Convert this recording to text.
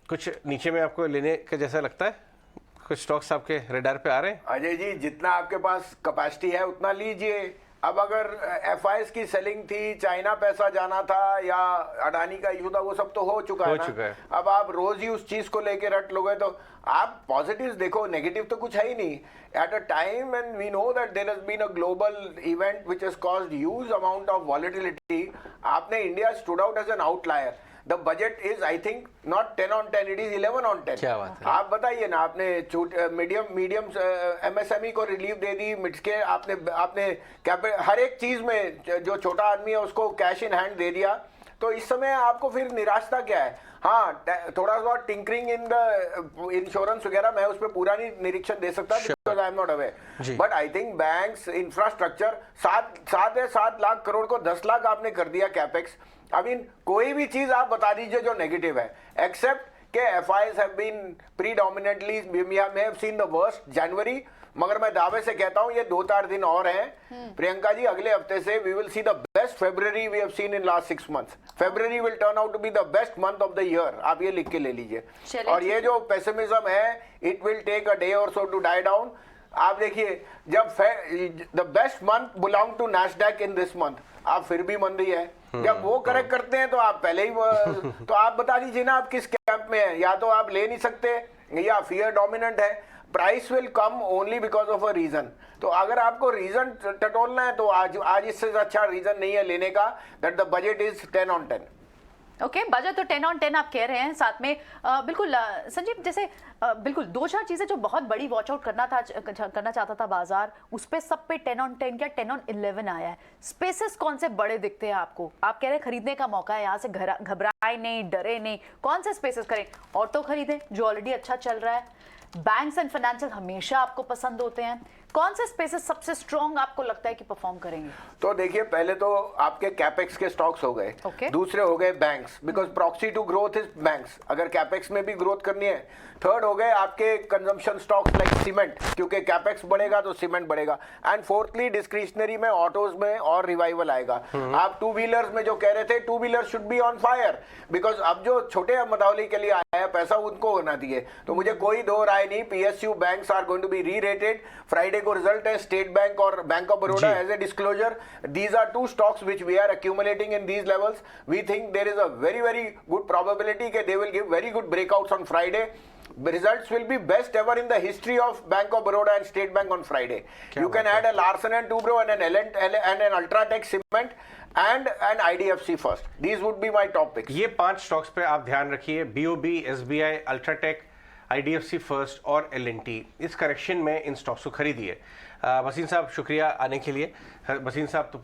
कुछ नीचे में आपको लेने का जैसा लगता है? कुछ स्टॉक्स आपके रडार पे आ रहे हैं? अजय जी, जितना आपके पास कैपेसिटी है उतना लीजिए। अब अगर एफआईएस की सेलिंग थी, चाइना पैसा जाना था या अडानी का इशू था, वो सब तो हो चुका है। अब आप रोज ही उस चीज को लेके रट लोगे तो आप पॉजिटिव्स देखो, नेगेटिव तो कुछ है ही नहीं। At a time and we know that there has been a global event which has caused huge amount of volatility, आपने India stood out as an outlier. The budget is I think not 10 on 10, it is 11 on 10। क्या बात है? आप बताइए ना, आपने medium MSME को relief दे दी, mid के आपने हर एक चीज में जो छोटा आदमी है उसको कैश इन हैंड दे दिया। तो इस समय आपको फिर निराशा क्या है? हाँ, थोड़ा सा टिंकरिंग इन द इंश्योरेंस वगैरह, मैं उस पर पूरा नहीं निरीक्षण दे सकता because I am not aware, but I think banks, infrastructure, 7 lakh crore को 10 लाख आपने कर दिया कैपेक्स। आई मीन कोई भी चीज आप बता दीजिए जो नेगेटिव है, एक्सेप्ट के FIIs have been predominantly, we have seen the worst January, मगर मैं दावे से कहता हूं ये 2-4 दिन और हैं प्रियंका जी, अगले हफ्ते से we will see the best February we have seen in last 6 months। February will turn out to be the best month of the year, आप ये लिख के ले लीजिए। और ये जो पेसिमिज्म है, it will take a day और सो टू डाई डाउन। आप देखिए, जब the best month belong to Nasdaq in this month, आप फिर भी मंदी है। जब वो करेक्ट करते हैं तो आप पहले ही तो आप बता दीजिए ना आप किस कैंप में है। या तो आप ले नहीं सकते या फियर डोमिनेंट है। Price will come only because of a reason. तो अगर आपको रीजन टटोलना है तो आज इससे अच्छा रीजन नहीं है लेने का, that the budget is 10 on 10। Okay, budget तो 10 on 10 आप कह रहे हैं। साथ में बिल्कुल संजीव, जैसे बिल्कुल 2-4 चीजें जो बहुत बड़ी वॉच आउट करना चाहता था बाजार, उस पे सब पे 10 on 10 क्या 10 on 11 आया है। स्पेसेस कौन से बड़े दिखते हैं आपको? आप कह रहे हैं खरीदने का मौका है, यहाँ से घबराए नहीं, डरे नहीं, कौन से स्पेसेस करें? ऑटो खरीदें जो ऑलरेडी अच्छा चल रहा है, बैंक्स एंड फाइनेंशियल हमेशा आपको पसंद होते हैं, कौन से स्पेसेस सबसे स्ट्रॉन्ग आपको लगता है कि परफॉर्म करेंगे? तो देखिए, पहले तो आपके कैपेक्स के स्टॉक्स हो गए, दूसरे हो गए banks, because proxy to growth is banks, अगर कैपेक्स में भी ग्रोथ करनी है। थर्ड हो गए आपके कंजम्पशन स्टॉक्स लाइक सीमेंट, क्योंकि कैपेक्स बढ़ेगा तो सीमेंट बढ़ेगा। एंड फोर्थली डिस्क्रिशनरी में, ऑटोज में और रिवाइवल आएगा। आप टू व्हीलर्स में जो कह रहे थे, two wheeler should be on fire, because अब जो छोटे मदावली के लिए आया पैसा उनको होना दिए। तो मुझे कोई दो राय नहीं, PSU banks are going to be rerated. Friday को रिजल्ट है स्टेट बैंक और Bank of Baroda as a disclosure. These are two stocks which we are accumulating in these levels. We think there is a very good probability that they will give very good breakouts on Friday. The results will be best ever in the history of Bank of Baroda and State Bank on Friday. You can add a Larsen and Toubro and an Ultratech Cement and an IDFC first. These would be my top picks. ये 5 stocks पे आप ध्यान रखिए, BOB, SBI, UltraTech, IDFC first और L&T। इस correction में इन stocks को खरीदिए। वसीम साहब, शुक्रिया आने के लिए। वसीम साहब तो